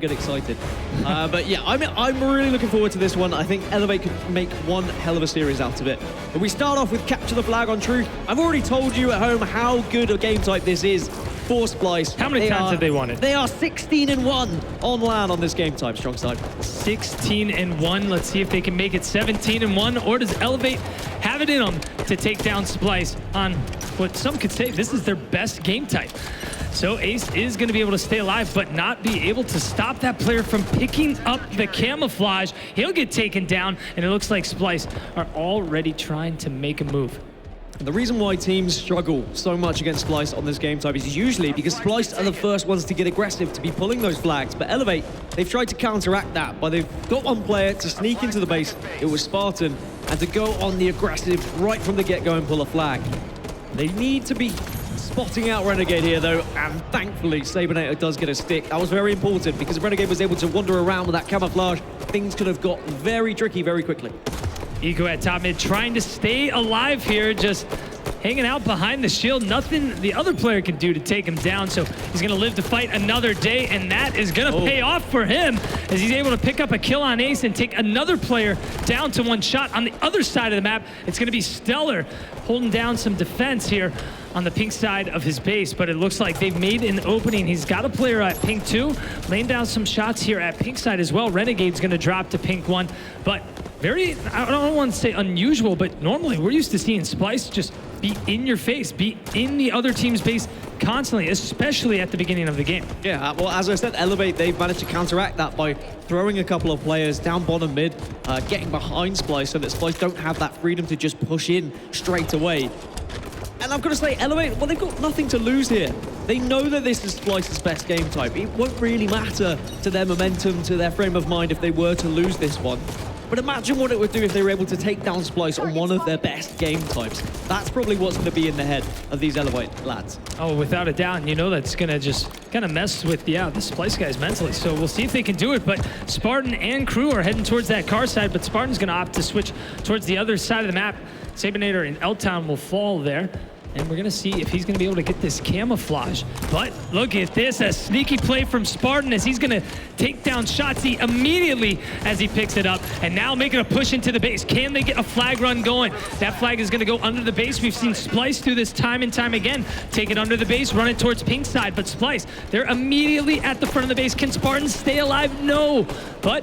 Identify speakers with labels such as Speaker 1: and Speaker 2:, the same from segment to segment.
Speaker 1: get excited. But yeah, I'm really looking forward to this one. I think Elevate could make one hell of a series out of it. But we start off with Capture the Flag on Truth. I've already told you at home how good a game type this is for Splyce.
Speaker 2: How many times have they won it?
Speaker 1: They are 16-1 on LAN on this game type, strong side.
Speaker 2: 16-1. Let's see if they can make it 17-1, or does Elevate have it in them to take down Splyce on what some could say this is their best game type. So Ace is going to be able to stay alive, but not be able to stop that player from picking up the camouflage. He'll get taken down, and it looks like Splyce are already trying to make a move.
Speaker 1: The reason why teams struggle so much against Splyce on this game type is usually because Splyce are the first ones to get aggressive, to be pulling those flags. But Elevate, they've tried to counteract that, but they've got one player to sneak into the base, it was Spartan, and to go on the aggressive right from the get-go and pull a flag. They need to be spotting out Renegade here, though, and thankfully, Sabinator does get a stick. That was very important, because if Renegade was able to wander around with that camouflage, things could have got very tricky very quickly.
Speaker 2: Eco at top mid, trying to stay alive here, just hanging out behind the shield. Nothing the other player can do to take him down, so he's going to live to fight another day, and that is going to pay off for him as he's able to pick up a kill on Ace and take another player down to one shot. On the other side of the map, it's going to be Stellar holding down some defense here on the pink side of his base, but it looks like they've made an opening. He's got a player at pink 2, laying down some shots here at pink side as well. Renegade's going to drop to pink 1, but very, I don't want to say unusual, but normally we're used to seeing Splyce just be in your face, be in the other team's base constantly, especially at the beginning of the game.
Speaker 1: Yeah, well, as I said, Elevate, they've managed to counteract that by throwing a couple of players down bottom mid, getting behind Splyce so that Splyce don't have that freedom to just push in straight away. And I've got to say, Elevate, well, they've got nothing to lose here. They know that this is Splyce's best game type. It won't really matter to their momentum, to their frame of mind if they were to lose this one. But imagine what it would do if they were able to take down Splyce on one of their best game types. That's probably what's going to be in the head of these Elevate lads.
Speaker 2: Oh, without a doubt. And you know that's going to just kind of mess with, the Splyce guys mentally. So we'll see if they can do it. But Spartan and crew are heading towards that car side, but Spartan's going to opt to switch towards the other side of the map. Sabinator and L-Town will fall there. And we're going to see if he's going to be able to get this camouflage. But look at this, a sneaky play from Spartan as he's going to take down Shotzi immediately as he picks it up. And now making a push into the base. Can they get a flag run going? That flag is going to go under the base. We've seen Splyce do this time and time again. Take it under the base, run it towards pink side. But Splyce, they're immediately at the front of the base. Can Spartan stay alive? No. But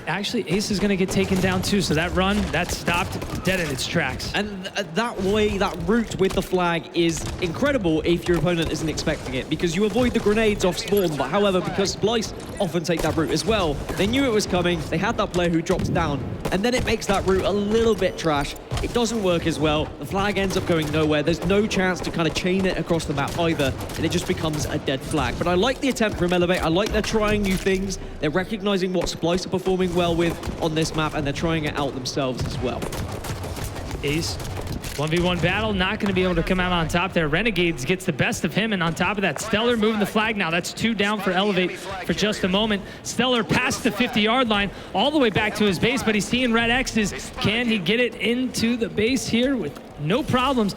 Speaker 2: actually, Ace is going to get taken down too, so that run, that stopped dead in its tracks.
Speaker 1: And that way, that route with the flag is incredible if your opponent isn't expecting it, because you avoid the grenades off spawn. But however, because Splyce often take that route as well, they knew it was coming, they had that player who drops down, and then it makes that route a little bit trash. It doesn't work as well. The flag ends up going nowhere. There's no chance to kind of chain it across the map either, and it just becomes a dead flag. But I like the attempt from Elevate. I like they're trying new things. They're recognizing what Splyce are performing well with on this map, and they're trying it out themselves as well.
Speaker 2: Ace, 1v1 battle, not going to be able to come out on top there. Renegades gets the best of him, and on top of that, Stellar moving the flag now. That's 2 down for Elevate for just a moment. Stellar past the 50-yard line, all the way back to his base, but he's seeing red X's. Can he get it into the base here with no problems?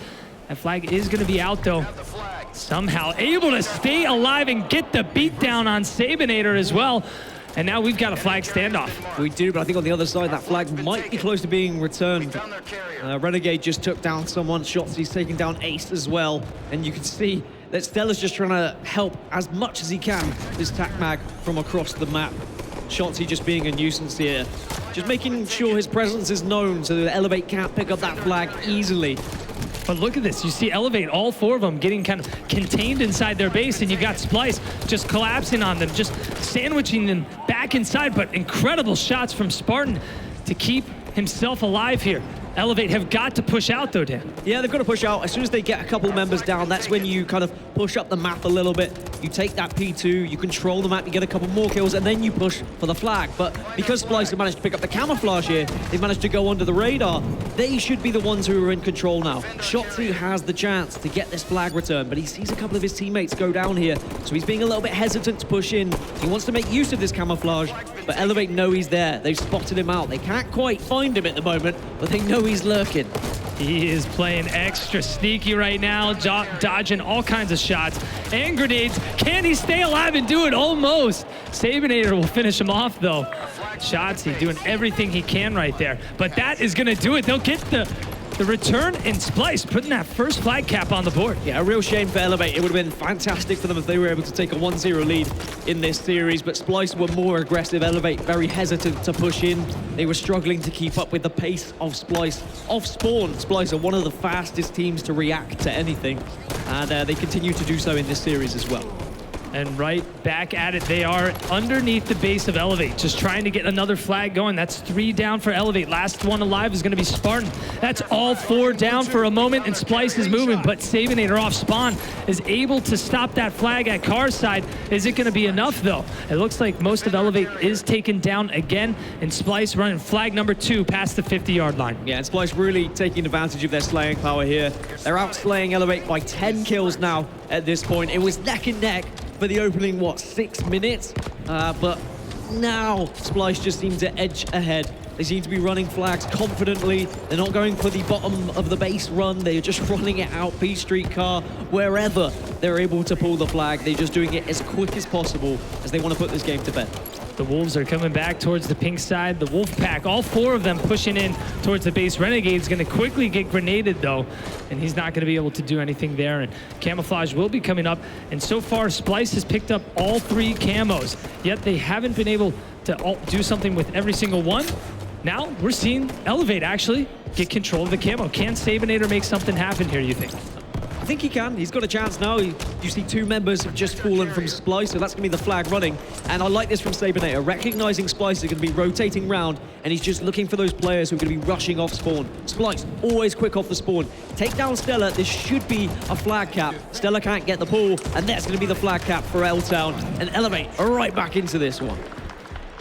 Speaker 2: That flag is going to be out, though. Somehow able to stay alive and get the beat down on Sabinator as well. And now we've got a flag standoff.
Speaker 1: We do, but I think on the other side, that flag might be close to being returned. Renegade just took down someone. Shotzi's taking down Ace as well. And you can see that Stellar's just trying to help as much as he can this tac mag from across the map. Shotzi just being a nuisance here. Just making sure his presence is known so that Elevate can't pick up that flag easily.
Speaker 2: But look at this, you see Elevate, all 4 of them getting kind of contained inside their base, and you got Splyce just collapsing on them, just sandwiching them back inside, but incredible shots from Spartan to keep himself alive here. Elevate have got to push out though, Dan.
Speaker 1: Yeah, they've got to push out. As soon as they get a couple members down, that's when you kind of push up the map a little bit. You take that P2, you control the map, you get a couple more kills, and then you push for the flag. But because Splyce have managed to pick up the camouflage here, they've managed to go under the radar. They should be the ones who are in control now. Shotzi has the chance to get this flag return, but he sees a couple of his teammates go down here, so he's being a little bit hesitant to push in. He wants to make use of this camouflage, but Elevate know he's there. They've spotted him out. They can't quite find him at the moment, but they know he's lurking.
Speaker 2: He is playing extra sneaky right now, dodging all kinds of shots. shots and grenades. Can he stay alive and do it? Almost. Sabinator will finish him off though. Shotzzy doing everything he can right there. But that is gonna do it. They'll get the return, and Splyce putting that first flag cap on the board.
Speaker 1: Yeah, a real shame for Elevate. It would have been fantastic for them if they were able to take a 1-0 lead in this series, but Splyce were more aggressive. Elevate very hesitant to push in. They were struggling to keep up with the pace of Splyce. Off spawn, Splyce are one of the fastest teams to react to anything, and they continue to do so in this series as well.
Speaker 2: And right back at it, they are underneath the base of Elevate, just trying to get another flag going. That's 3 down for Elevate. Last one alive is going to be Spartan. That's all 4 down for a moment, and Splyce is moving, but Sabinator off spawn is able to stop that flag at Car's side. Is it going to be enough, though? It looks like most of Elevate is taken down again, and Splyce running flag number 2 past the 50-yard line.
Speaker 1: Yeah, and Splyce really taking advantage of their slaying power here. They're out slaying Elevate by 10 kills now at this point. It was neck and neck for the opening, 6 minutes? But now Splyce just seem to edge ahead. They seem to be running flags confidently. They're not going for the bottom of the base run. They're just running it out, P Street car, wherever they're able to pull the flag. They're just doing it as quick as possible as they want to put this game to bed.
Speaker 2: The Wolves are coming back towards the pink side. The Wolf Pack, all 4 of them pushing in towards the base. Renegade's going to quickly get grenaded, though, and he's not going to be able to do anything there. And Camouflage will be coming up. And so far, Splyce has picked up all 3 camos, yet they haven't been able to do something with every single one. Now, we're seeing Elevate actually get control of the camo. Can Sabinator make something happen here, you think?
Speaker 1: I think he can. He's got a chance now. You see 2 members have just fallen from Splyce, so that's going to be the flag running. And I like this from Sabinator, recognizing Splyce is going to be rotating round, and he's just looking for those players who are going to be rushing off spawn. Splyce, always quick off the spawn. Take down Stella. This should be a flag cap. Stella can't get the pull, and that's going to be the flag cap for L-Town. And Elevate right back into this one.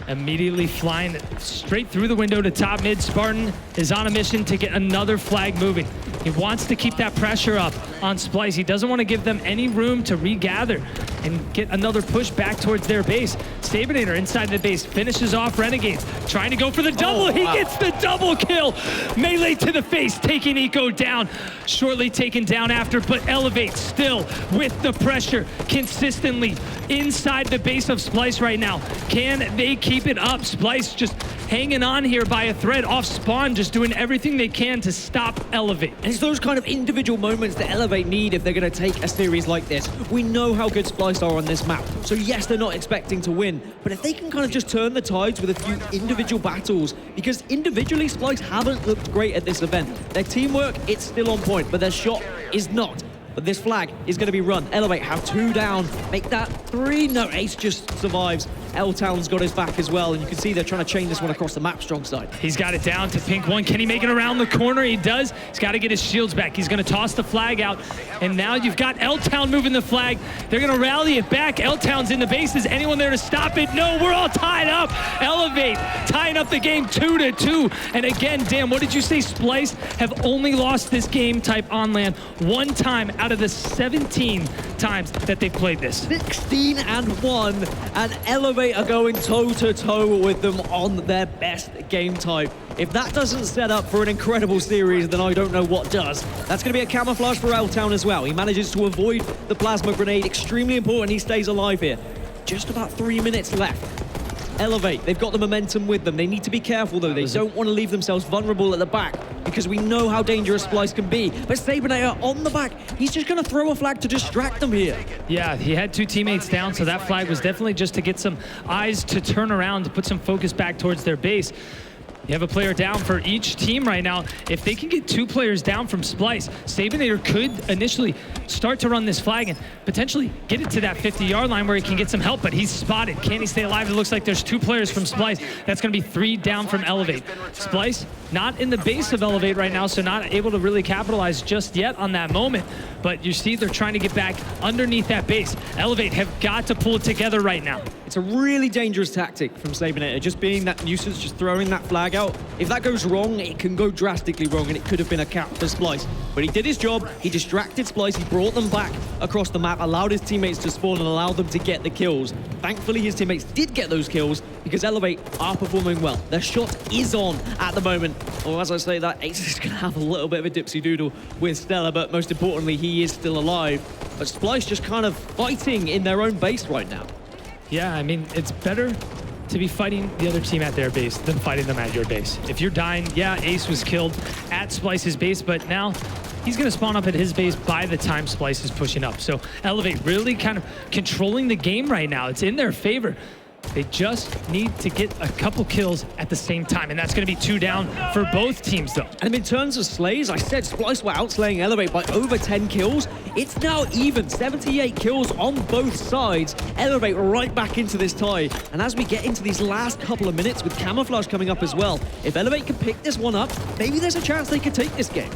Speaker 2: Immediately flying straight through the window to top mid. Spartan is on a mission to get another flag moving. He wants to keep that pressure up on Splyce. He doesn't want to give them any room to regather and get another push back towards their base. Sabinator inside the base finishes off Renegades, trying to go for the double. He gets the double kill. Melee to the face, taking Eco down. Shortly taken down after, but Elevate still with the pressure consistently inside the base of Splyce right now. Can they keep it up? Splyce just hanging on here by a thread off spawn, just doing everything they can to stop Elevate.
Speaker 1: And it's those kind of individual moments that Elevate need if they're going to take a series like this. We know how good Splyce are on this map, so yes, they're not expecting to win, but if they can kind of just turn the tides with a few individual battles, because individually Splyce haven't looked great at this event. Their teamwork, it's still on point, but their shot is not. But this flag is going to be run. Elevate have 2 down, make that 3. No, Ace just survives. L-Town's got his back as well, and you can see they're trying to chain this one across the map strong side.
Speaker 2: He's got it down to pink 1. Can he make it around the corner? He does. He's got to get his shields back. He's going to toss the flag out, and now you've got L-Town moving the flag. They're going to rally it back. L-Town's in the base. Is anyone there to stop it? No, we're all tied up. Elevate tying up the game 2-2. And again, Dan, what did you say? Splyce have only lost this game type on land 1 time out of the 17 times that they've played this.
Speaker 1: 16-1, and Elevate are going toe-to-toe with them on their best game type. If that doesn't set up for an incredible series, then I don't know what does. That's going to be a camouflage for L-Town as well. He manages to avoid the plasma grenade. Extremely important he stays alive here. Just about 3 minutes left. Elevate, they've got the momentum with them. They need to be careful, though. They don't want to leave themselves vulnerable at the back because we know how dangerous Splyce can be. But Sabinator on the back, he's just going to throw a flag to distract them here.
Speaker 2: Yeah, he had 2 teammates down, so that flag was definitely just to get some eyes to turn around, to put some focus back towards their base. You have a player down for each team right now. If they can get 2 players down from Splyce, Sabinator could initially start to run this flag and potentially get it to that 50-yard line where he can get some help, but he's spotted. Can he stay alive? It looks like there's 2 players from Splyce. That's going to be 3 down from Elevate. Splyce not in the base of Elevate right now, so not able to really capitalize just yet on that moment, but you see they're trying to get back underneath that base. Elevate have got to pull it together right now.
Speaker 1: It's a really dangerous tactic from Sabinator, just being that nuisance, just throwing that flag out. If that goes wrong, it can go drastically wrong, and it could have been a cap for Splyce. But he did his job, he distracted Splyce, he brought them back across the map, allowed his teammates to spawn and allowed them to get the kills. Thankfully, his teammates did get those kills because Elevate are performing well. Their shot is on at the moment. Or as I say that, Ace is going to have a little bit of a dipsy doodle with Stella, but most importantly, he is still alive. but Splyce just kind of fighting in their own base right now.
Speaker 2: Yeah, I mean, it's better to be fighting the other team at their base than fighting them at your base. If you're dying, yeah, Ace was killed at Splyce's base, but now he's going to spawn up at his base by the time Splyce is pushing up. So Elevate really kind of controlling the game right now. It's in their favor. They just need to get a couple kills at the same time, and that's going to be 2 down for both teams, though.
Speaker 1: And in terms of slays, I said Splyce were outslaying Elevate by over 10 kills. It's now even, 78 kills on both sides. Elevate right back into this tie. And as we get into these last couple of minutes with Camouflage coming up as well, if Elevate can pick this one up, maybe there's a chance they could take this game.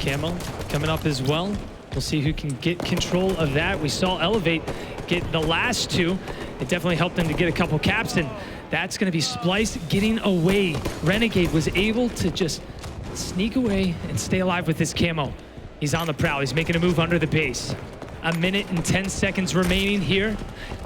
Speaker 2: Camo coming up as well. We'll see who can get control of that. We saw Elevate get the last 2. It definitely helped them to get a couple caps, and that's going to be Splyce getting away. Renegade was able to just sneak away and stay alive with his camo. He's on the prowl. He's making a move under the base. 1 minute and 10 seconds remaining here.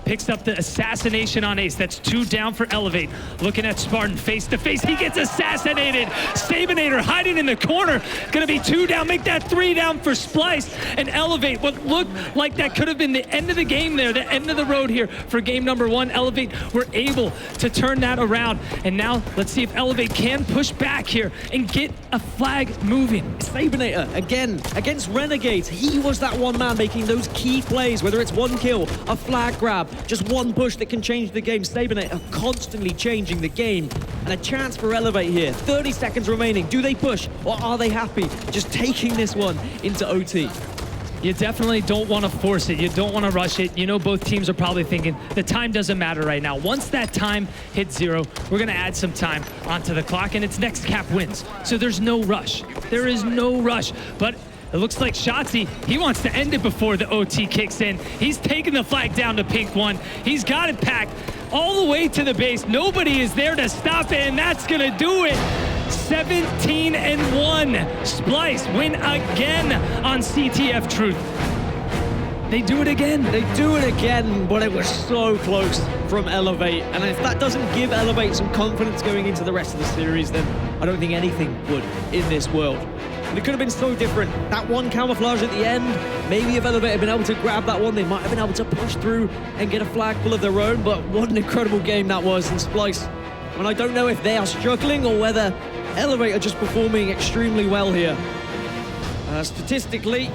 Speaker 2: Picks up the assassination on Ace. That's 2 down for Elevate. Looking at Spartan face to face. He gets assassinated. Sabinator hiding in the corner. Gonna be 2 down. Make that 3 down for Splyce. And Elevate, what looked like that could have been the end of the game there, the end of the road here for game number 1. Elevate were able to turn that around. And now let's see if Elevate can push back here and get a flag moving.
Speaker 1: Sabinator, again, against Renegades. He was that one man making those key plays, whether it's 1 kill, a flag grab, just 1 push that can change the game. Sabinator constantly changing the game. And a chance for Elevate here. 30 seconds remaining. Do they push, or are they happy just taking this one into OT?
Speaker 2: You definitely don't want to force it. You don't want to rush it. You know both teams are probably thinking the time doesn't matter right now. Once that time hits 0, we're going to add some time onto the clock, and it's next cap wins. So there's no rush. There is no rush. But it looks like Shotzi, he wants to end it before the OT kicks in. He's taking the flag down to pink 1. He's got it packed all the way to the base. Nobody is there to stop it, and that's going to do it. 17-1. Splyce win again on CTF Truth. They do it again.
Speaker 1: They do it again, but it was so close from Elevate. And if that doesn't give Elevate some confidence going into the rest of the series, then I don't think anything would in this world. And it could have been so different. That 1 camouflage at the end, maybe if Elevate had been able to grab that one, they might have been able to push through and get a flag full of their own. But what an incredible game that was. And Splyce, and I don't know if they are struggling or whether Elevate are just performing extremely well here. Statistically,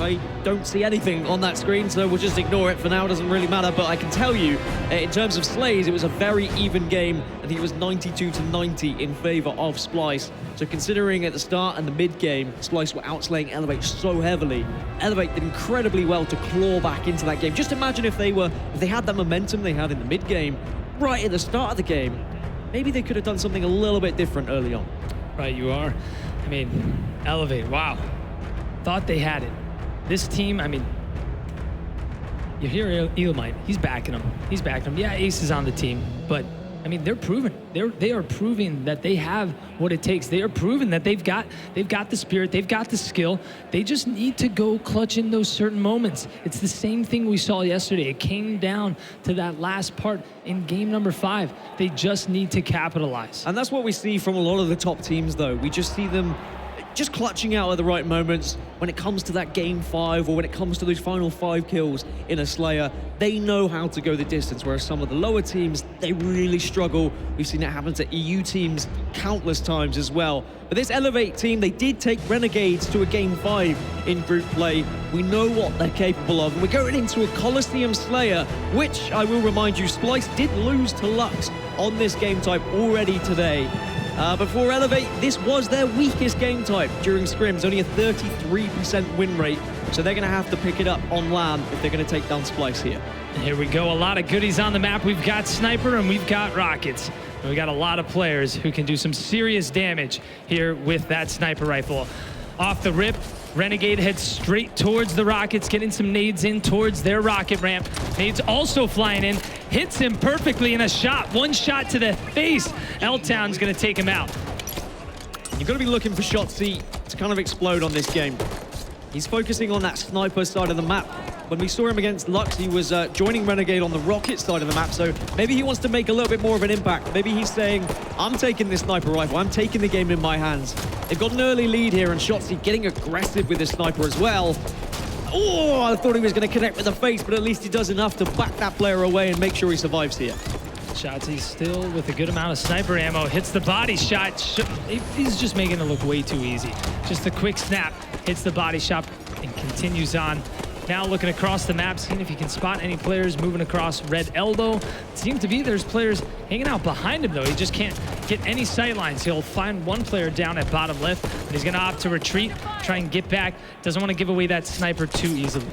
Speaker 1: I don't see anything on that screen, so we'll just ignore it for now. It doesn't really matter, but I can tell you, in terms of slays, it was a very even game. I think it was 92-90 in favor of Splyce. So considering at the start and the mid game, Splyce were outslaying Elevate so heavily, Elevate did incredibly well to claw back into that game. Just imagine if they had that momentum they had in the mid game, right at the start of the game, maybe they could have done something a little bit different early on.
Speaker 2: Right, you are. I mean, Elevate, wow. Thought they had it. This team, I mean, you hear Elamite, he's backing them. He's backing them. Yeah, Ace is on the team, but I mean, they're proven. They are proving that they have what it takes. They are proving that they've got the spirit, they've got the skill. They just need to go clutch in those certain moments. It's the same thing we saw yesterday. It came down to that last part in game number 5. They just need to capitalize.
Speaker 1: And that's what we see from a lot of the top teams, though. We just see them just clutching out at the right moments when it comes to that game 5 or when it comes to those final 5 kills in a Slayer. They know how to go the distance, whereas some of the lower teams, they really struggle. We've seen it happen to EU teams countless times as well. But this Elevate team, they did take Renegades to a game 5 in group play. We know what they're capable of. And we're going into a Coliseum Slayer, which I will remind you, Splyce did lose to Lux on this game type already today. But for Elevate, this was their weakest game type during scrims, only a 33% win rate. So they're going to have to pick it up on land if they're going to take down Splyce here.
Speaker 2: And here we go, a lot of goodies on the map. We've got Sniper and we've got Rockets. And we got a lot of players who can do some serious damage here with that Sniper rifle. Off the rip, Renegade heads straight towards the Rockets, getting some nades in towards their rocket ramp. Nades also flying in, hits him perfectly in a shot. One shot to the face. L-Town's gonna take him out.
Speaker 1: You're gonna be looking for Shotzi to kind of explode on this game. He's focusing on that sniper side of the map. When we saw him against Lux, he was joining Renegade on the rocket side of the map, so maybe he wants to make a little bit more of an impact. Maybe he's saying, I'm taking this sniper rifle, I'm taking the game in my hands. They've got an early lead here, and Shotzi getting aggressive with his sniper as well. Oh, I thought he was going to connect with the face, but at least he does enough to back that player away and make sure he survives here.
Speaker 2: Shotzzy still with a good amount of sniper ammo, hits the body shot. He's just making it look way too easy. Just a quick snap, hits the body shot and continues on. Now looking across the map, seeing if he can spot any players moving across red elbow. It seems to be there's players hanging out behind him though. He just can't get any sight lines. He'll find one player down at bottom left, but he's gonna opt to retreat, try and get back. Doesn't want to give away that sniper too easily.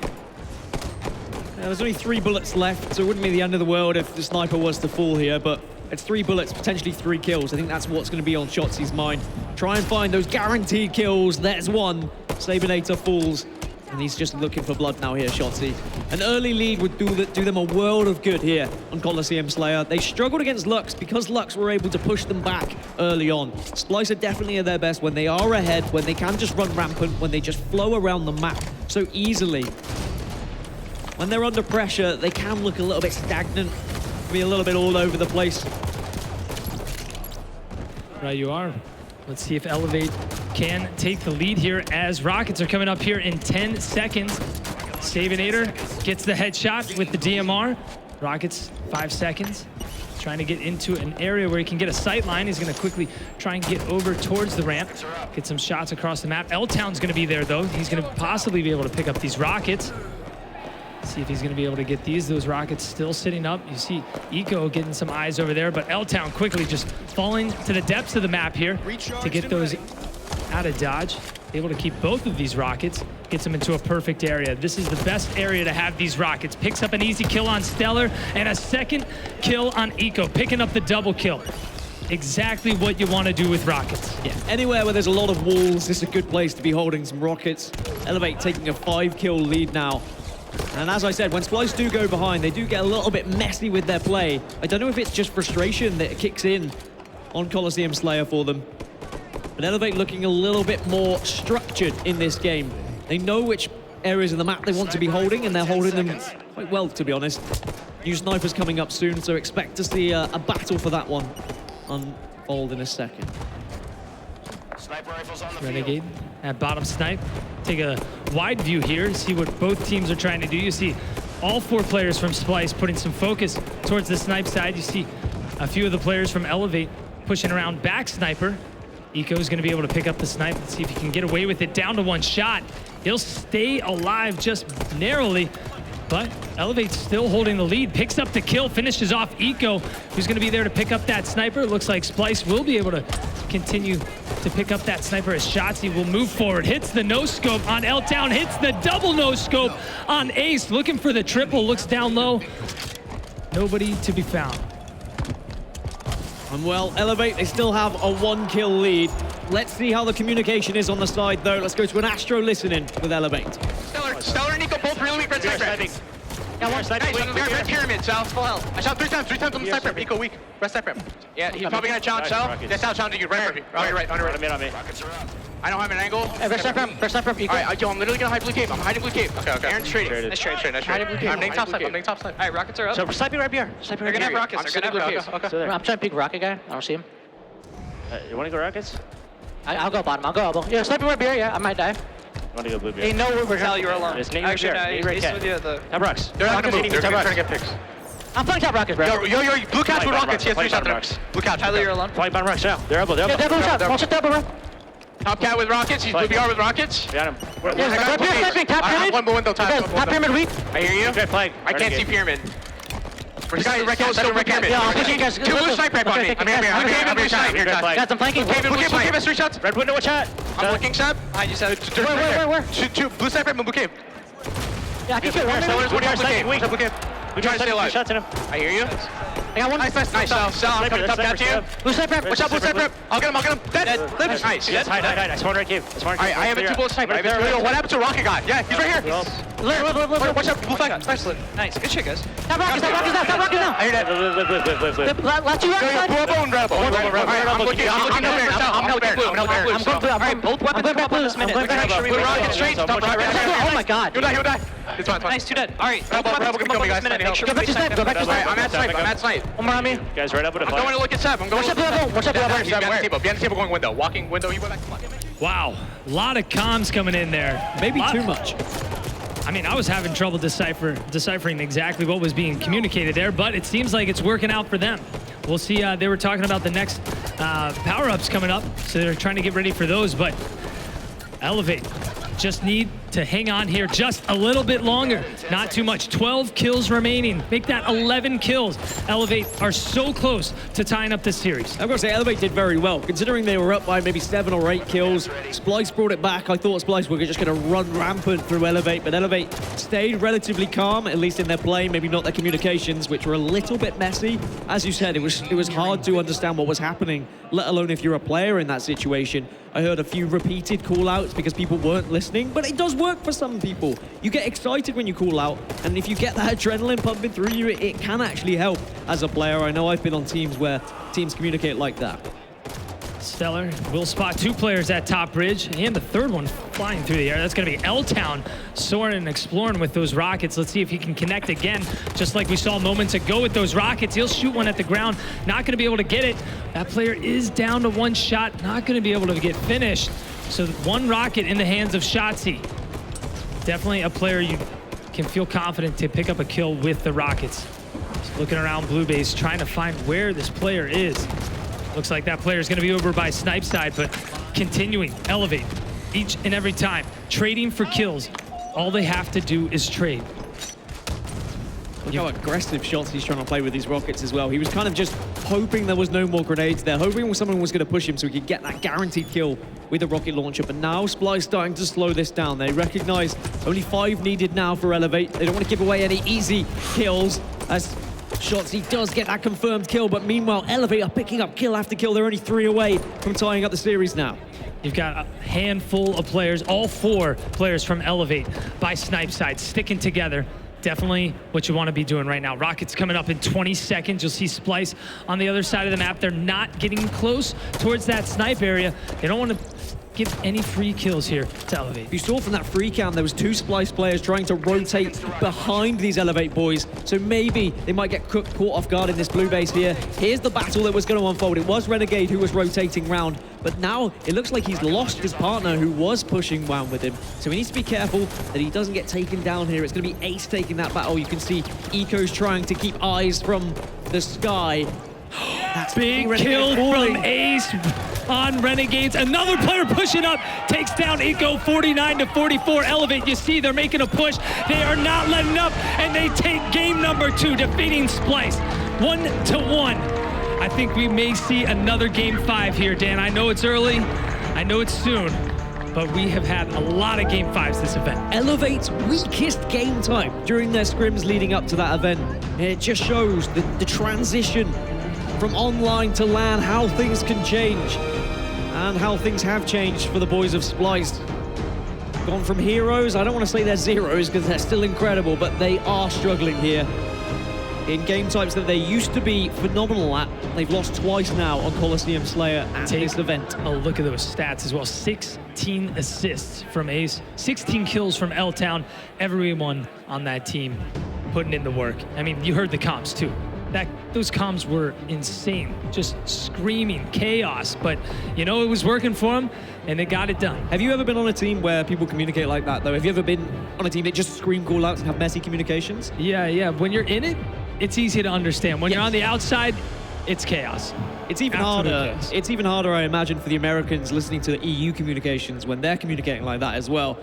Speaker 1: There's only 3 bullets left, so it wouldn't be the end of the world if the sniper was to fall here, but it's 3 bullets, potentially 3 kills. I think that's what's going to be on Shotzzy's mind. Try and find those guaranteed kills. There's one. Sabinator falls, and he's just looking for blood now here, Shotzzy. An early lead would do them a world of good here on Coliseum Slayer. They struggled against Lux because Lux were able to push them back early on. Splyce are definitely at their best when they are ahead, when they can just run rampant, when they just flow around the map so easily. When they're under pressure, they can look a little bit stagnant, be a little bit all over the place.
Speaker 2: Right you are. Let's see if Elevate can take the lead here as Rockets are coming up here in 10 seconds. Sabinator gets the headshot with the DMR. Rockets, 5 seconds. Trying to get into an area where he can get a sight line. He's going to quickly try and get over towards the ramp, get some shots across the map. L-Town's going to be there, though. He's going to possibly be able to pick up these Rockets. See if he's going to be able to get these. Those Rockets still sitting up. You see Eco getting some eyes over there, but L-Town quickly just falling to the depths of the map here to get those out of dodge. Able to keep both of these Rockets, gets them into a perfect area. This is the best area to have these Rockets. Picks up an easy kill on Stellar and a second kill on Eco, picking up the double kill. Exactly what you want to do with Rockets.
Speaker 1: Yeah, anywhere where there's a lot of walls, this is a good place to be holding some Rockets. Elevate taking a 5-kill lead now. And as I said, when Splyce do go behind, they do get a little bit messy with their play. I don't know if it's just frustration that kicks in on Coliseum Slayer for them. But Elevate looking a little bit more structured in this game. They know which areas of the map they want to be holding, and they're holding them quite well, to be honest. New snipers coming up soon, so expect to see a battle for that one unfold in a second.
Speaker 2: Renegade at bottom snipe. Take a wide view here, see what both teams are trying to do. You see all 4 players from Splyce putting some focus towards the snipe side. You see a few of the players from Elevate pushing around back sniper. Eco is going to be able to pick up the snipe. Let's see if he can get away with it. Down to 1 shot. He'll stay alive just narrowly, but Elevate's still holding the lead. Picks up the kill, finishes off Eco, who's going to be there to pick up that sniper. It looks like Splyce will be able to continue to pick up that sniper as Shotzzy will move forward. Hits the no-scope on L-Town, hits the double no-scope on Ace. Looking for the triple, looks down low. Nobody to be found.
Speaker 1: And well, Elevate, they still have a 1-kill lead. Let's see how the communication is on the side, though. Let's go to an Astro listening with Elevate.
Speaker 3: Stellar and Nico both really weak red sniper. Yeah, one sniper. Nice, red pyramid, Sal, full health. I shot 3 times on the sniper. Nico weak, red sniper. Yeah, he's probably gonna challenge Sal. Yeah, Sal challenging you, right, on your right, on your right.
Speaker 4: On me.
Speaker 3: I don't have an angle.
Speaker 5: Red sniper, Nico.
Speaker 3: Alright, yo, I'm literally gonna hide blue cape. I'm hiding blue cape. Okay. Aaron's trading. Nice trade. I'm named top snipe.
Speaker 5: Alright, Rockets are up. So sniping right here.
Speaker 3: They're gonna have Rockets. They're gonna have Rockets.
Speaker 5: Okay. I'm trying to peek Rocket guy. I don't see him.
Speaker 4: You want to go Rockets?
Speaker 5: I'll go bottom. I'll go elbow. Yeah, sniping right here. Yeah, I might die.
Speaker 4: You want to go blue beer?
Speaker 5: Hey, no, we're
Speaker 3: Sal, you're alone.
Speaker 4: Actually, no, he's with you at the... Top rocks.
Speaker 3: They're not gonna move. They're trying to get picks.
Speaker 5: I'm playing top Rockets, bro.
Speaker 3: Yo, blue couch with Rockets. He has 3 shots. Blue couch.
Speaker 4: Tyler, you're alone. Flying bottom rocks, yeah. They're elbow.
Speaker 5: Yeah, they're blue shot. One shot double, bro.
Speaker 3: Top cat with Rockets. He's blue BR with Rockets.
Speaker 4: Got him.
Speaker 5: Yeah, right here, sniping. Top pyramid.
Speaker 3: One window,
Speaker 5: top pyramid weak.
Speaker 3: I hear you.
Speaker 4: Good flag.
Speaker 3: I can't see pyramid.
Speaker 5: Yeah, I'm pushing you guys.
Speaker 3: 2 blue snipe right on me. I'm here.
Speaker 5: Guys, I'm flanking.
Speaker 3: Blue cave has 3 shots.
Speaker 4: Red window, watch out.
Speaker 3: I'm looking, Seb. I just said.
Speaker 5: Where?
Speaker 3: 2 blue snipe right, blue cave.
Speaker 5: Yeah, I can kill one.
Speaker 3: What do you say? What's up, blue cave? We try to stay alive.
Speaker 4: Shots in him.
Speaker 3: I hear you.
Speaker 5: I got one.
Speaker 3: Nice, Sal. I'm coming top cat to you.
Speaker 5: Blue sniper.
Speaker 3: Watch out, blue sniper. I'll get him. Dead. Nice.
Speaker 4: Yes, hide. I spawned right cave.
Speaker 3: Alright, I have a 2 bullet sniper. Yo, what happened to Rocket guy? Yeah, he's right here.
Speaker 5: Live.
Speaker 3: Watch out, blue flag.
Speaker 6: Nice, good shit, guys.
Speaker 5: Top Rockets now.
Speaker 3: I hear that.
Speaker 4: Live.
Speaker 5: Last 2 Rockets.
Speaker 3: I'm looking blue.
Speaker 6: Alright, both weapons come up on this minute.
Speaker 3: Blue Rocket straight. Top right.
Speaker 5: Oh my god.
Speaker 3: He'll die. It's fine.
Speaker 6: Nice, 2 dead. Alright, both
Speaker 3: Rebel
Speaker 6: weapons
Speaker 3: can
Speaker 6: come
Speaker 3: kill
Speaker 6: up
Speaker 3: me,
Speaker 6: on this
Speaker 3: guys.
Speaker 6: minute. Make sure
Speaker 5: Go back to snipe.
Speaker 3: I'm at snipe.
Speaker 5: One more on me.
Speaker 4: Guys, right up with a
Speaker 3: I'm
Speaker 4: flag.
Speaker 3: going to look at Seb.
Speaker 5: Watch out,
Speaker 3: He's behind the table going window. Walking window. He went back.
Speaker 2: Wow, a lot of comms coming in there.
Speaker 1: Maybe too much.
Speaker 2: I mean, I was having trouble deciphering exactly what was being communicated there, but it seems like it's working out for them. We'll see. They were talking about the next power-ups coming up, so they're trying to get ready for those, but Elevate just need to hang on here just a little bit longer. Not too much. 12 kills remaining. Make that 11 kills. Elevate are so close to tying up this series.
Speaker 1: I've got to say, Elevate did very well. Considering they were up by maybe 7 or 8 kills, Splyce brought it back. I thought Splyce were just going to run rampant through Elevate, but Elevate stayed relatively calm, at least in their play, maybe not their communications, which were a little bit messy. As you said, it was hard to understand what was happening, let alone if you're a player in that situation. I heard a few repeated call-outs because people weren't listening, but it does work for some people. You get excited when you call out, and if you get that adrenaline pumping through you, it can actually help as a player. I know I've been on teams where teams communicate like that.
Speaker 2: Stellar will spot 2 players at top bridge, and the third one flying through the air. That's going to be L-Town soaring and exploring with those rockets. Let's see if he can connect again, just like we saw moments ago with those rockets. He'll shoot one at the ground, not going to be able to get it. That player is down to 1 shot, not going to be able to get finished. So 1 rocket in the hands of Shotzi. Definitely a player you can feel confident to pick up a kill with the rockets. Just looking around blue base, trying to find where this player is. Looks like that player is going to be over by Snipe side, but continuing, Elevate each and every time. Trading for kills. All they have to do is trade.
Speaker 1: Look how aggressive shots he's trying to play with these rockets as well. He was kind of just hoping there was no more grenades there, hoping someone was going to push him so he could get that guaranteed kill with the rocket launcher. But now Splyce starting to slow this down. They recognize only 5 needed now for Elevate. They don't want to give away any easy kills as Shotzi does get that confirmed kill, but meanwhile, Elevate are picking up kill after kill. They're only 3 away from tying up the series now.
Speaker 2: You've got a handful of players, all 4 players from Elevate by Snipe side, sticking together. Definitely what you want to be doing right now. Rockets coming up in 20 seconds. You'll see Splyce on the other side of the map. They're not getting close towards that snipe area. They don't want to give any free kills here to Elevate.
Speaker 1: You saw from that free cam, there was 2 Splyce players trying to rotate behind these Elevate boys. So maybe they might get caught off guard in this blue base here. Here's the battle that was going to unfold. It was Renegade who was rotating round, but now it looks like he's lost his partner who was pushing round with him. So he needs to be careful that he doesn't get taken down here. It's going to be Ace taking that battle. You can see Eco's trying to keep eyes from the sky. That's
Speaker 2: big kill from Ace on Renegades. Another player pushing up, takes down Eco 49-44. Elevate, you see they're making a push. They are not letting up, and they take game number 2, defeating Splyce 1-1. I think we may see another game 5 here, Dan. I know it's early, I know it's soon, but we have had a lot of game 5s this event.
Speaker 1: Elevate's weakest game time during their scrims leading up to that event. It just shows the transition from online to LAN, how things can change, and how things have changed for the boys of Splyce. Gone from heroes, I don't want to say they're zeros because they're still incredible, but they are struggling here. In game types that they used to be phenomenal at, they've lost twice now on Coliseum Slayer at this event.
Speaker 2: Oh, look at those stats as well. 16 assists from Ace, 16 kills from L-Town. Everyone on that team putting in the work. I mean, you heard the comms too. Those comms were insane, just screaming chaos, but you know, it was working for them and they got it done.
Speaker 1: Have you ever been on a team where people communicate like that though? Have you ever been on a team that just scream call outs and have messy communications?
Speaker 2: Yeah. When you're in it, it's easy to understand. When you're on the outside, it's chaos.
Speaker 1: It's even harder. It's even harder, I imagine, for the Americans listening to the EU communications when they're communicating like that as well.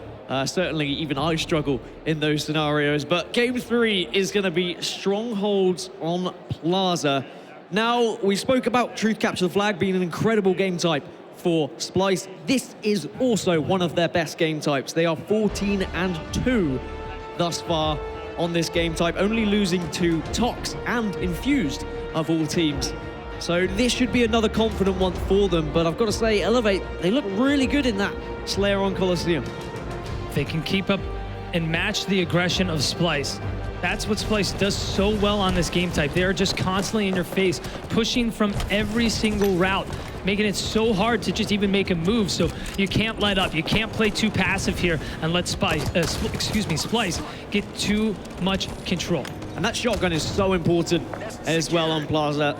Speaker 1: Certainly, even I struggle in those scenarios. But Game 3 is going to be Strongholds on Plaza. Now, we spoke about Truth Capture the Flag being an incredible game type for Splyce. This is also one of their best game types. They are 14-2 thus far on this game type, only losing to TOX and Infused of all teams. So this should be another confident one for them. But I've got to say, Elevate, they look really good in that Slayer on Coliseum.
Speaker 2: They can keep up and match the aggression of Splyce. That's what Splyce does so well on this game type. They are just constantly in your face, pushing from every single route, making it so hard to just even make a move. So you can't let up. You can't play too passive here and let Splyce get too much control.
Speaker 1: And that shotgun is so important as well on Plaza.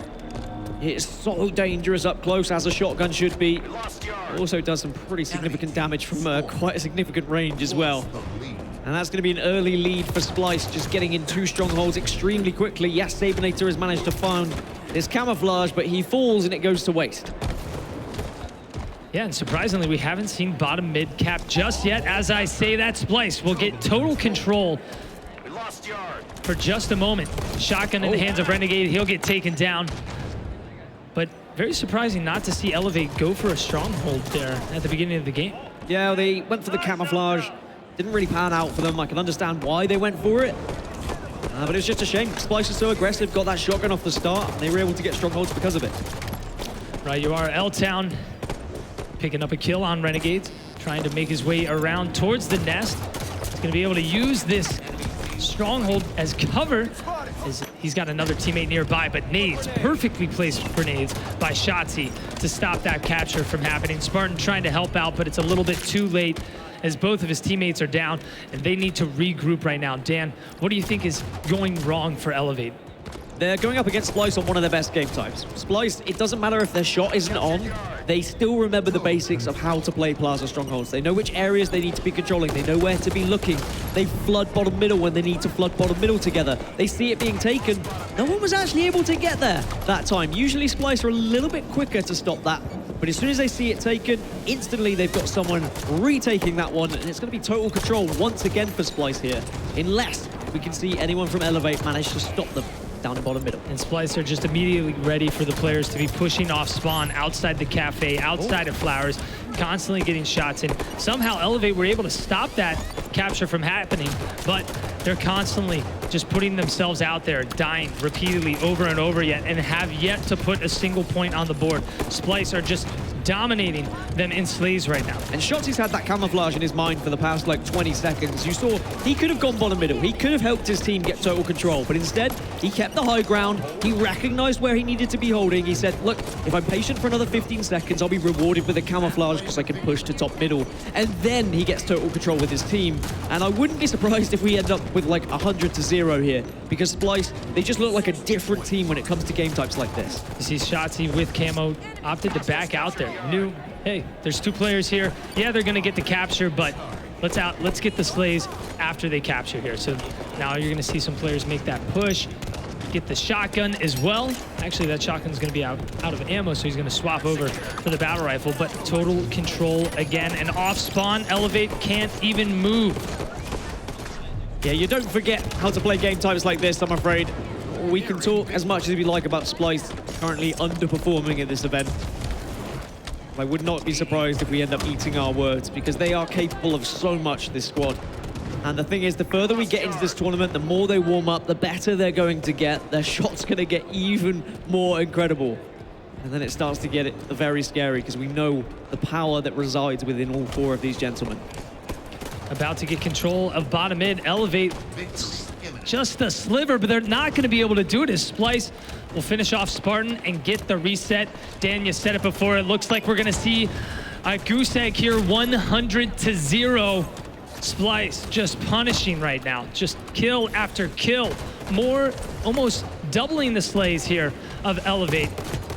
Speaker 1: It's so dangerous up close, as a shotgun should be. It also does some pretty significant damage from quite a significant range as well. And that's going to be an early lead for Splyce, just getting in 2 strongholds extremely quickly. Yes, Sabinator has managed to find this camouflage, but he falls and it goes to waste.
Speaker 2: Yeah, and surprisingly, we haven't seen bottom mid cap just yet. As I say that, Splyce will get total control for just a moment. Shotgun in the hands of Renegade, he'll get taken down. But very surprising not to see Elevate go for a stronghold there at the beginning of the game.
Speaker 1: Yeah, they went for the camouflage. Didn't really pan out for them. I can understand why they went for it. But it's just a shame. Splyce is so aggressive, got that shotgun off the start. And they were able to get strongholds because of it.
Speaker 2: Right, you are. L-Town picking up a kill on Renegades, trying to make his way around towards the nest. He's going to be able to use this stronghold as cover, as he's got another teammate nearby, but nades, perfectly placed grenades by Shotzi to stop that capture from happening. Spartan trying to help out, but it's a little bit too late as both of his teammates are down and they need to regroup right now. Dan, what do you think is going wrong for Elevate?
Speaker 1: They're going up against Splyce on one of their best game types. Splyce, it doesn't matter if their shot isn't on, they still remember the basics of how to play Plaza Strongholds. They know which areas they need to be controlling. They know where to be looking. They flood bottom middle when they need to flood bottom middle together. They see it being taken. No one was actually able to get there that time. Usually Splyce are a little bit quicker to stop that. But as soon as they see it taken, instantly they've got someone retaking that one, and it's going to be total control once again for Splyce here, unless we can see anyone from Elevate manage to stop them down in bottom middle.
Speaker 2: And Splyce are just immediately ready for the players to be pushing off spawn outside the cafe, outside of Flowers, constantly getting shots in. Somehow Elevate were able to stop that capture from happening, but they're constantly just putting themselves out there, dying repeatedly over and over yet, and have yet to put a single point on the board. Splyce are just dominating them in slays right now.
Speaker 1: And Shotzi's had that camouflage in his mind for the past like 20 seconds. You saw he could have gone bottom middle. He could have helped his team get total control, but instead he kept the high ground. He recognized where he needed to be holding. He said, look, if I'm patient for another 15 seconds, I'll be rewarded with a camouflage because I can push to top middle. And then he gets total control with his team. And I wouldn't be surprised if we end up with like 100-0 here, because Splyce, they just look like a different team when it comes to game types like this.
Speaker 2: You see Shotzi with camo opted to back out there. Knew, hey, there's 2 players here. Yeah, they're gonna get the capture, but let's get the slays after they capture here. So now you're gonna see some players make that push, get the shotgun as well. Actually, that shotgun's gonna be out of ammo, so he's gonna swap over for the battle rifle, but total control again, and off spawn, Elevate can't even move.
Speaker 1: Yeah, you don't forget how to play game types like this, I'm afraid. We can talk as much as we like about Splyce currently underperforming at this event. I would not be surprised if we end up eating our words, because they are capable of so much, this squad. And the thing is, the further we get into this tournament, the more they warm up, the better they're going to get. Their shot's going to get even more incredible. And then it starts to get very scary, because we know the power that resides within all 4 of these gentlemen.
Speaker 2: About to get control of bottom mid. Elevate just a sliver, but they're not going to be able to do it as Splyce will finish off Spartan and get the reset. Dan, you said it before. It looks like we're going to see a goose egg here, 100-0. Splyce just punishing right now. Just kill after kill. More, almost doubling the slays here of Elevate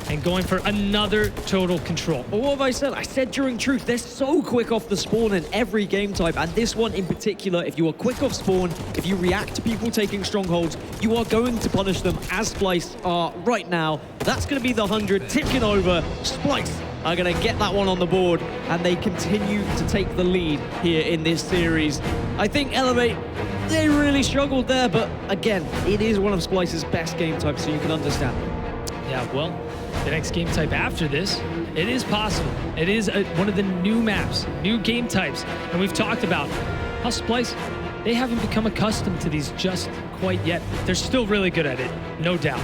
Speaker 2: and going for another total control.
Speaker 1: But what have I said? I said during truth, they're so quick off the spawn in every game type, and this one in particular, if you are quick off spawn, if you react to people taking strongholds, you are going to punish them as Splyce are right now. That's going to be the 100 ticking over. Splyce are going to get that one on the board, and they continue to take the lead here in this series. I think Elevate, they really struggled there, but again, it is one of Splyce's best game types, so you can understand.
Speaker 2: Yeah, well, the next game type after this, it is possible. It is one of the new maps, new game types. And we've talked about how Splyce, they haven't become accustomed to these just quite yet. They're still really good at it, no doubt.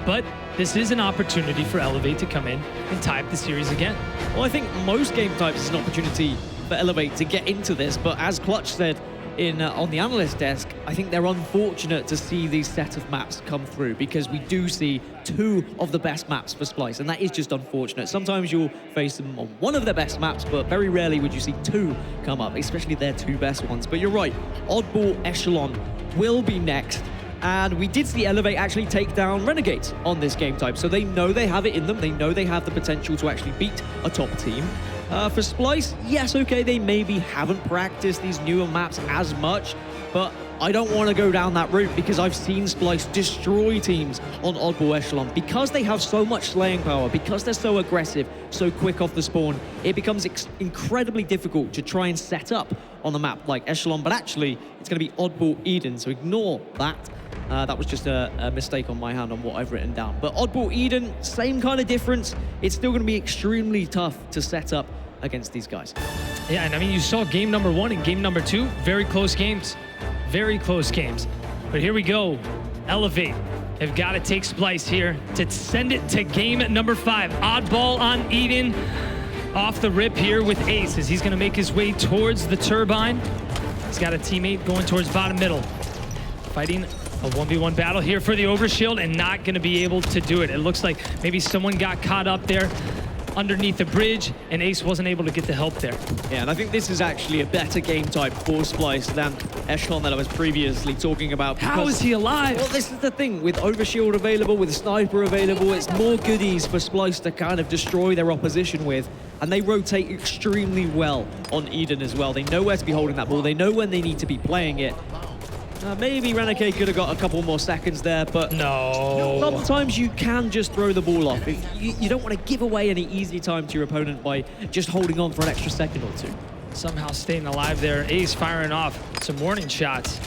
Speaker 2: But this is an opportunity for Elevate to come in and tie up the series again.
Speaker 1: Well, I think most game types is an opportunity for Elevate to get into this, but as Clutch said on the analyst desk, I think they're unfortunate to see these set of maps come through, because we do see 2 of the best maps for Splyce, and that is just unfortunate. Sometimes you'll face them on one of their best maps, but very rarely would you see 2 come up, especially their 2 best ones. But you're right, Oddball Echelon will be next. And we did see Elevate actually take down Renegades on this game type, so they know they have it in them. They know they have the potential to actually beat a top team. For Splyce, yes, okay, they maybe haven't practiced these newer maps as much, but I don't want to go down that route because I've seen Splyce destroy teams on Oddball Echelon. Because they have so much slaying power, because they're so aggressive, so quick off the spawn, it becomes incredibly difficult to try and set up on the map like Echelon, but actually, it's going to be Oddball Eden, so ignore that. That was just a mistake on my hand on what I've written down. But Oddball Eden, same kind of difference. It's still going to be extremely tough to set up against these guys.
Speaker 2: Yeah, and I mean, you saw game number 1 and game number 2, very close games. Very close games. But here we go. Elevate. They've got to take Splyce here to send it to game number 5. Oddball on Eden. Off the rip here with Ace as he's going to make his way towards the turbine. He's got a teammate going towards bottom middle. Fighting a 1v1 battle here for the overshield and not going to be able to do it. It looks like maybe someone got caught up there underneath the bridge, and Ace wasn't able to get the help there.
Speaker 1: Yeah, and I think this is actually a better game type for Splyce than Echelon that I was previously talking about.
Speaker 2: How is he alive?
Speaker 1: Well, this is the thing. With Overshield available, with Sniper available, it's more goodies for Splyce to kind of destroy their opposition with, and they rotate extremely well on Eden as well. They know where to be holding that ball. They know when they need to be playing it. Maybe Renegade could have got a couple more seconds there, but
Speaker 2: no.
Speaker 1: Sometimes you can just throw the ball off. You don't want to give away any easy time to your opponent by just holding on for an extra second or two.
Speaker 2: Somehow staying alive there. Ace firing off some warning shots.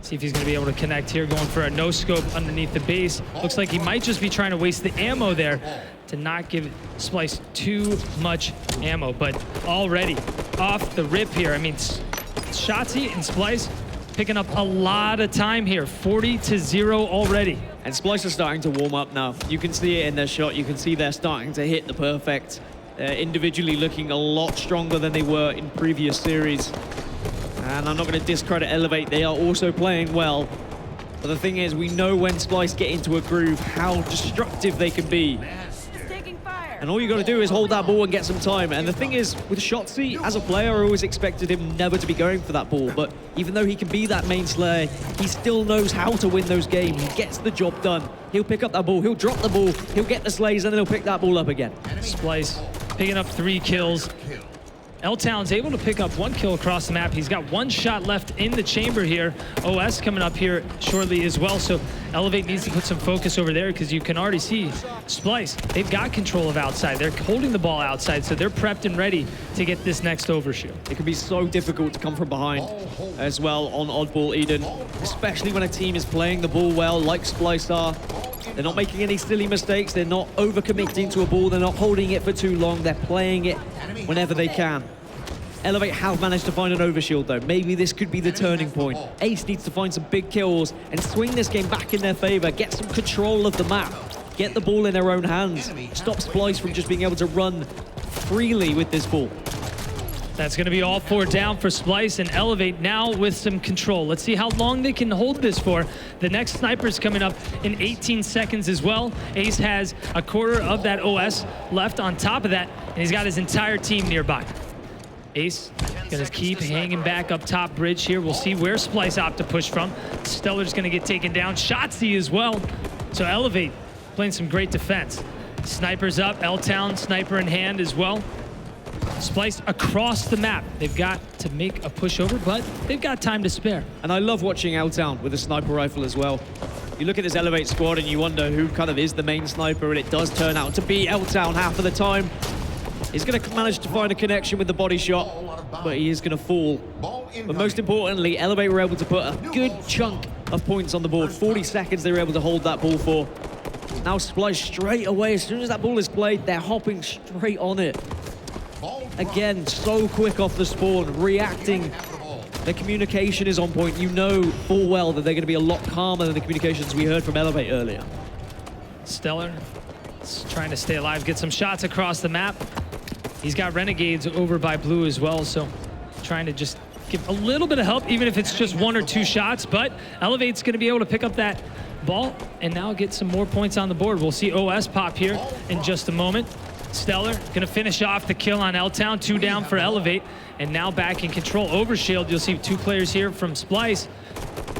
Speaker 2: See if he's going to be able to connect here, going for a no-scope underneath the base. Looks like he might just be trying to waste the ammo there to not give Splyce too much ammo, but already off the rip here. I mean, Shotzzy and Splyce picking up a lot of time here, 40-0 already.
Speaker 1: And Splyce is starting to warm up now. You can see it in their shot. You can see they're starting to hit the perfect. Individually looking a lot stronger than they were in previous series. And I'm not going to discredit Elevate. They are also playing well. But the thing is, we know when Splyce get into a groove, how destructive they can be. And all you got to do is hold that ball and get some time. And the thing is, with Shotzzy, as a player, I always expected him never to be going for that ball. But even though he can be that main slayer, he still knows how to win those games. He gets the job done. He'll pick up that ball, he'll drop the ball, he'll get the slays, and then he'll pick that ball up again.
Speaker 2: Splyce picking up 3 kills. L-Town's able to pick up 1 kill across the map. He's got 1 shot left in the chamber here. OS coming up here shortly as well. So Elevate needs to put some focus over there because you can already see Splyce, they've got control of outside. They're holding the ball outside, so they're prepped and ready to get this next overshield.
Speaker 1: It can be so difficult to come from behind as well on Oddball Eden, especially when a team is playing the ball well like Splyce are. They're not making any silly mistakes. They're not overcommitting to a ball. They're not holding it for too long. They're playing it whenever they can. Elevate have managed to find an overshield though. Maybe this could be the turning point. Ace needs to find some big kills and swing this game back in their favor. Get some control of the map. Get the ball in their own hands. Stop Splyce from just being able to run freely with this ball.
Speaker 2: That's going to be all 4 down for Splyce, and Elevate now with some control. Let's see how long they can hold this for. The next sniper's coming up in 18 seconds as well. Ace has a quarter of that OS left on top of that, and he's got his entire team nearby. Ace gonna keep hanging back up top bridge here. We'll see where Splyce opt to push from. Stellar's gonna get taken down. Shotzzy as well. So Elevate playing some great defense. Sniper's up, L-Town, sniper in hand as well. Splyce across the map. They've got to make a push over, but they've got time to spare.
Speaker 1: And I love watching L-Town with a sniper rifle as well. You look at this Elevate squad and you wonder who kind of is the main sniper, and it does turn out to be L-Town half of the time. He's going to manage to find a connection with the body shot, but he is going to fall. But most importantly, Elevate were able to put a good chunk of points on the board. 40 seconds they were able to hold that ball for. Now Splyce straight away, as soon as that ball is played, they're hopping straight on it. Again, so quick off the spawn, reacting. The communication is on point. You know full well that they're going to be a lot calmer than the communications we heard from Elevate earlier.
Speaker 2: Stellar is trying to stay alive, get some shots across the map. He's got Renegades over by blue as well, so trying to just give a little bit of help, even if it's just 1 or 2 shots, but Elevate's going to be able to pick up that ball and now get some more points on the board. We'll see OS pop here in just a moment. Stellar gonna finish off the kill on L-Town, 2 down for Elevate, and now back in control. Overshield, you'll see 2 players here from Splyce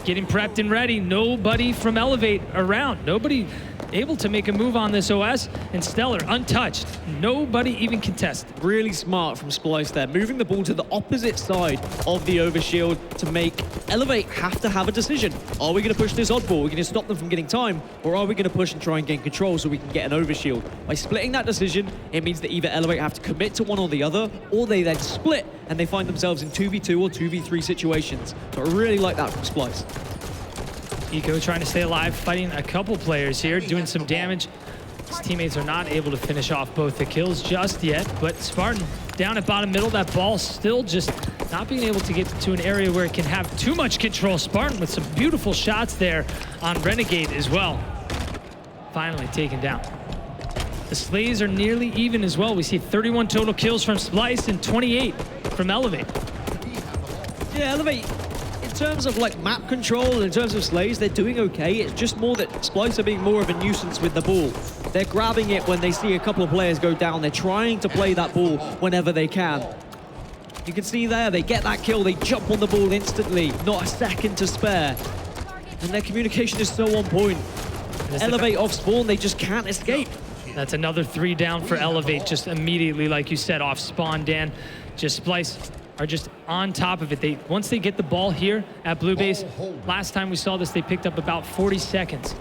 Speaker 2: getting prepped and ready. Nobody from Elevate around. Nobody able to make a move on this OS, and Stellar untouched. Nobody even contested.
Speaker 1: Really smart from Splyce there, moving the ball to the opposite side of the overshield to make Elevate have to have a decision. Are we going to push this oddball? Are we going to stop them from getting time? Or are we going to push and try and gain control so we can get an overshield? By splitting that decision, it means that either Elevate have to commit to one or the other, or they then split and they find themselves in 2v2 or 2v3 situations. So I really like that from Splyce.
Speaker 2: Eco trying to stay alive, fighting a couple players here, doing some damage. His teammates are not able to finish off both the kills just yet, but Spartan down at bottom middle, that ball still just not being able to get to an area where it can have too much control. Spartan with some beautiful shots there on Renegade as well. Finally taken down. The Slays are nearly even as well. We see 31 total kills from Splyce and 28 from Elevate.
Speaker 1: Yeah, Elevate, in terms of like map control, in terms of Slays, they're doing okay. It's just more that Splyce are being more of a nuisance with the ball. They're grabbing it when they see a couple of players go down. They're trying to play that ball whenever they can. You can see there, they get that kill, they jump on the ball instantly, not a second to spare. And their communication is so on point. Elevate off spawn, they just can't escape.
Speaker 2: That's another 3 down for Elevate, just immediately, like you said, off spawn, Dan. Just Splyce are just on top of it. Once they get the ball here at Blue Base, last time we saw this, they picked up about 40 seconds.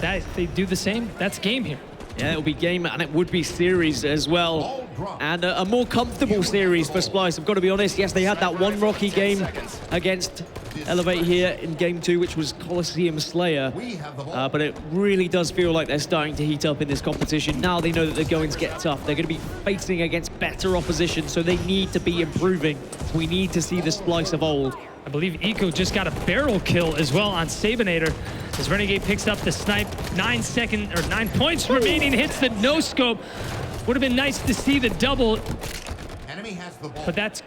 Speaker 2: If they do the same, that's game here.
Speaker 1: Yeah, it'll be game, and it would be series as well. And a more comfortable series for Splyce, I've got to be honest. Yes, they had that one rocky game against Elevate here in game 2, which was Coliseum Slayer. But it really does feel like they're starting to heat up in this competition. Now they know that the goings get tough. They're going to be facing against better opposition, so they need to be improving. We need to see the Splyce of old.
Speaker 2: I believe Eco just got a barrel kill as well on Sabinator as Renegade picks up the snipe. 9 points remaining, hits the no scope. Would have been nice to see the double, but that's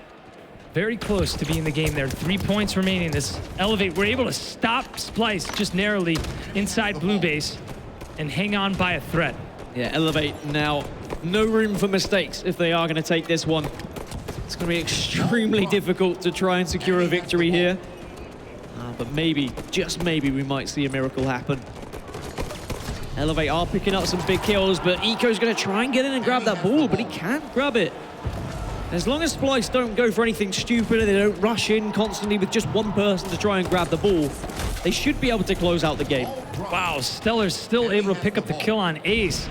Speaker 2: very close to being the game there. 3 points remaining as Elevate were able to stop Splyce just narrowly inside Blue Base and hang on by a thread.
Speaker 1: Yeah, Elevate now, no room for mistakes if they are going to take this one. It's going to be extremely difficult to try and secure a victory here. But maybe, just maybe, we might see a miracle happen. Elevate are picking up some big kills, but Eco's going to try and get in and grab that ball, but he can't grab it. As long as Splyce don't go for anything stupid and they don't rush in constantly with just one person to try and grab the ball, they should be able to close out the game.
Speaker 2: Wow, Stellar's still able to pick up the kill on Ace.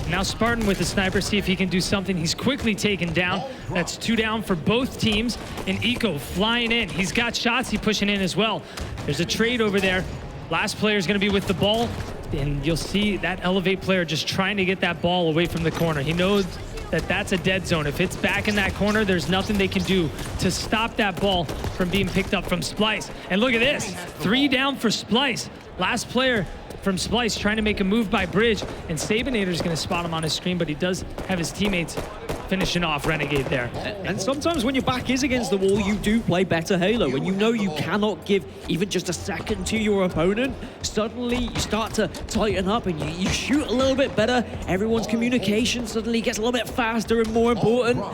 Speaker 2: Now Spartan with the sniper, see if he can do something. He's quickly taken down. That's 2 down for both teams. And Eco flying in. He's got shots, he's pushing in as well. There's a trade over there. Last player is going to be with the ball. And you'll see that Elevate player just trying to get that ball away from the corner. He knows that that's a dead zone. If it's back in that corner, there's nothing they can do to stop that ball from being picked up from Splyce. And look at this, 3 down for Splyce. Last player from Splyce trying to make a move by Bridge, and Sabinator's going to spot him on his screen, but he does have his teammates finishing off Renegade there.
Speaker 1: And sometimes when your back is against the wall, you do play better Halo. When you know you cannot give even just a second to your opponent, suddenly you start to tighten up and you shoot a little bit better. Everyone's communication suddenly gets a little bit faster and more important.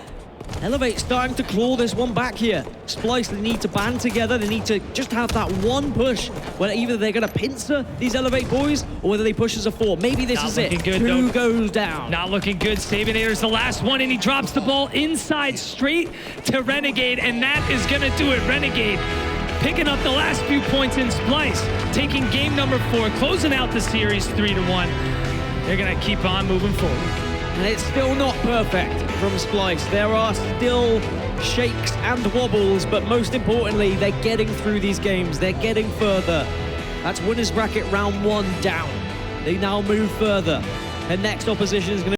Speaker 1: Elevate starting to claw this one back here. Splyce, they need to band together. They need to just have that one push where either they're going to pincer these Elevate boys or whether they push as a 4. Maybe this is it. Who goes down?
Speaker 2: Not looking good. Sabinator's the last one, and he drops the ball inside straight to Renegade, and that is going to do it. Renegade picking up the last few points in Splyce, taking game number 4, closing out the series 3-1. They're going to keep on moving forward.
Speaker 1: And it's still not perfect from Splyce. There are still shakes and wobbles, but most importantly, they're getting through these games. They're getting further. That's winners bracket round 1 down. They now move further. Their next opposition is going to